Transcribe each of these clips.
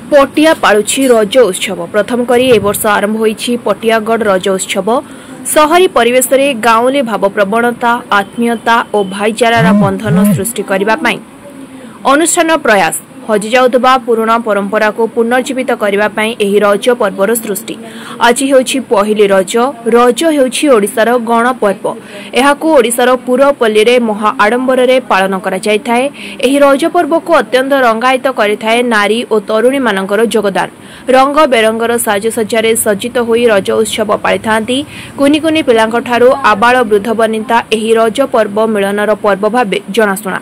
पटिया पाळुछि रज उत्सव प्रथम करी ए वर्ष आरंभ होईछि पटियागढ़ रज उत्सव। सहरी परिवेश रे गाँवले भाव प्रवणता आत्मीयता और भाईचारार बंधन सृष्टि करने पाई अनुष्ठान प्रयास हजि जाउथबा पुराना परंपरा को पुनर्जीवित करने पाई एही रज पर्वर सृष्टि। आज हेउछि पहिली रज। रज हेउछि ओडिसार गण पर्व। एहाकू ओडिसार पुरपल्ली रे महा आडंबर रे पालन करा जायथाय। एही रज पर्व को अत्यंत रंगायित करिथाय नारी और तरुणी मानकर योगदान। रंग बेरंगर साजसज्जारे सज्जित होई रज उत्सव पालिथांती। कुनी कुनी पिलांक ठारू आबाल वृद्ध बनिता एही रज पर्व मिलनर पर्व भाबे जनाशुना।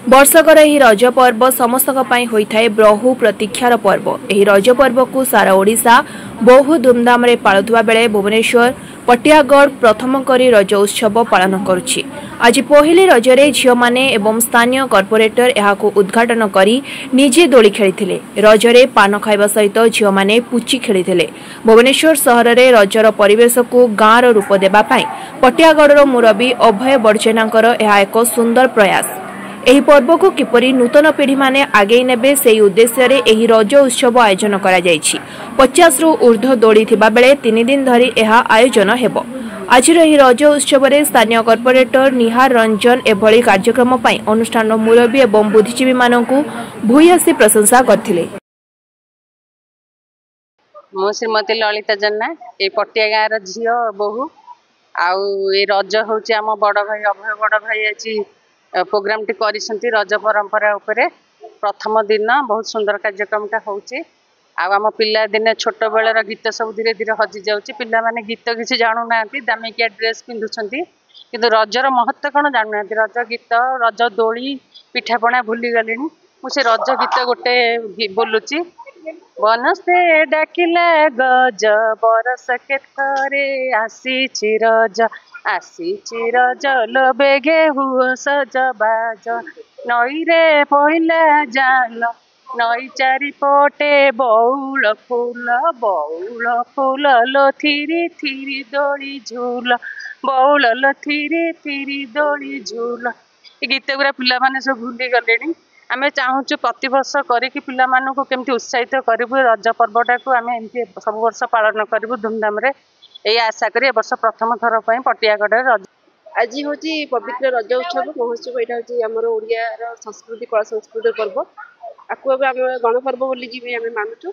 वर्षकर एही रज पर्व समस्तक पई होइथाय बहु प्रतीक्षार पर्व। एही रज पर्व को सारा ओडिशा बहु धूमधाम रे पाळुथुवा बेले भुवनेश्वर पटियागढ़ प्रथम करी रज उत्सव पालन करुछि। आज पहिली रजरे झियो माने एवं स्थानीय कॉर्पोरेटर एहाको उद्घाटन करी निजे दोली खेलिथिले। रजरे पान खाइबा सहित झियो माने पुची खेलिथिले। भुवनेश्वर सहर रे रजर परिवेश को गाँर रूप देबा पई पटियागढ़र मुरबी अभय बड़चेनांकर एहा एक सुंदर प्रयास। एही पर्व को किपरि नूतन पीढ़ी माने आगे नेबे सेही उद्देश्य रे एही रज उत्सव आयोजन करा जायछि। 50 रु ऊर्ध्व दोड़ी थिबा बेले 3 दिन धरी एहा आयोजन हेबो। आज एही रज उत्सव रे स्थानीय कॉर्पोरेटर निहार रंजन एभली कार्यक्रम पई अनुष्ठान मुरबी एवं बुद्धिजीवी मानकु भूयसी प्रशंसा करथिले। मो श्रीमती ललिता जन्ना ए पटिया गाँव झील बहु आउ ए रज होची आम बड़ भाई अभय बड़ भाई आज प्रोग्राम टी करिसंती रज परंपरा उपरे प्रथम दिन बहुत सुंदर कार्यक्रमटा होची। आम पिला दिने छोट बेलर गीत सब धीरे धीरे हजि जाउची। पिला माने गीत किसी जानु नांती दामिकिया ड्रेस पिंधुछंती किंतु रजर महत्व कौन जानु नांती। रज गीत रज दोली पिठापणा भूली गलिनी। मु से रज गीत गोटे बोलुची। बनस्ते डाकिला गज बरस के थरे आसीछि रज आसीछि रज लो बेगे हुओ सज बाज नई रे पहिला जाल नई चारि पटे बौल फूल लो थिरी थिरी दोली झूल बौल लो थिरी थिरी दोली झूल। ए गीत गुरा पिला माने सब भूली गलेनी। आमे चाहूँ प्रति वर्ष करिकी पिला मानकु केमती उत्साहित करिबु रज पर्वटा को आमे एमती सब वर्ष पालन करिबु धूमधाम रे ए आशा करी ए वर्ष प्रथम थर पई पटियागढ़ रज। आज होची पवित्र रज उत्सव महोत्सव। एटा होची हमर ओडिया रो संस्कृति कला संस्कृति पर्व। आकु अब हम गण पर्व बोली जी आमे मानुचु।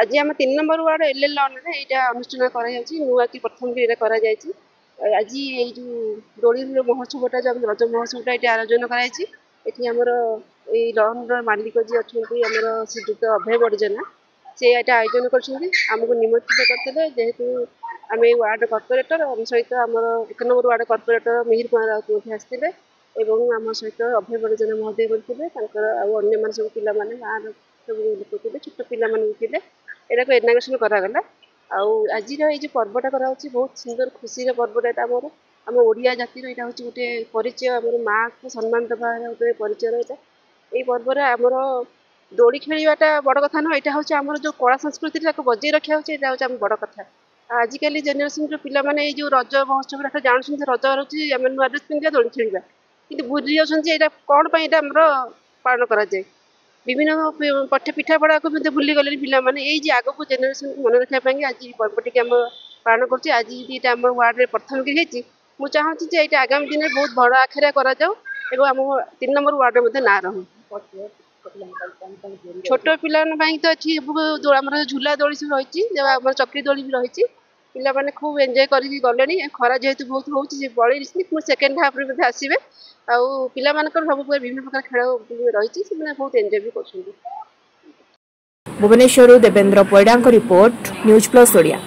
आज हम 3 नंबर वार्ड एलएल रे एटा अनुष्ठान करा जायछि। नुआ की प्रथम की करा जायछि। आज ए जो दोली महोत्सवटा जो रज महोत्सवटा एटा आयोजन करा जायछि। एठी हमर ए लॉन मालिक जी अच्छे आमर श्रीजुक्त अभय बड़जेना से यहाँ आयोजन करमको निमंत्रित करते जेहेतु आम वार्ड कॉर्पोरेटर आम सहित आमर 1 number ward corporator Mihir Kumar Raut आसते आम सहित अभय बड़जेना महोदय करते अन्य सब पिला गाँव सब लोक थे छोट पिला यहाँ को इनाग्रेसन करागला। आज ये पर्वटा करा बहुत सुंदर खुशी पर्वटा आमर आम ओडिया जातिर यहाँ हूँ गोटे परिचय आम माँ को सम्मान देवा गोटे परिचय रहा। यही पर्व आमर दोली खेलवाटा बड़ कथा नुह। यहाँ हूँ आम जो कला संस्कृति बजाय रखा हूँ आम बड़ कथा। आजिकल जेनेरेशन जो पिला माने जो रज महोत्सव जानते रज रोचे आम नुआ ड्रेस पिंधा दोली खेलवा कि भूली जाऊँ कौन पार पालन कराए। विभिन्न पठ पिठापड़ा को भूली गले पिला माने आग को जेनेरेशन को मन रखापी आज पर्वटी आम पालन कर। आज ये आम वार्ड में प्रथम की मुझे चाहूँगी ये आगामी दिन में बहुत बड़ आखिर करा आम 3 नंबर वार्ड में ना रहूँ। छोट पिला तो अच्छी आम झूला दोली सब रही चक्री दोली भी रही पिला माने खूब एंजॉय करके गले। खरा जेहेतु बहुत होती बड़ी सेकेंड हाफ रे आसवे पिला सब विभिन्न प्रकार खेल रही बहुत एंजॉय भी कर। Bhubaneswar Devendra Paida report news plus Odia.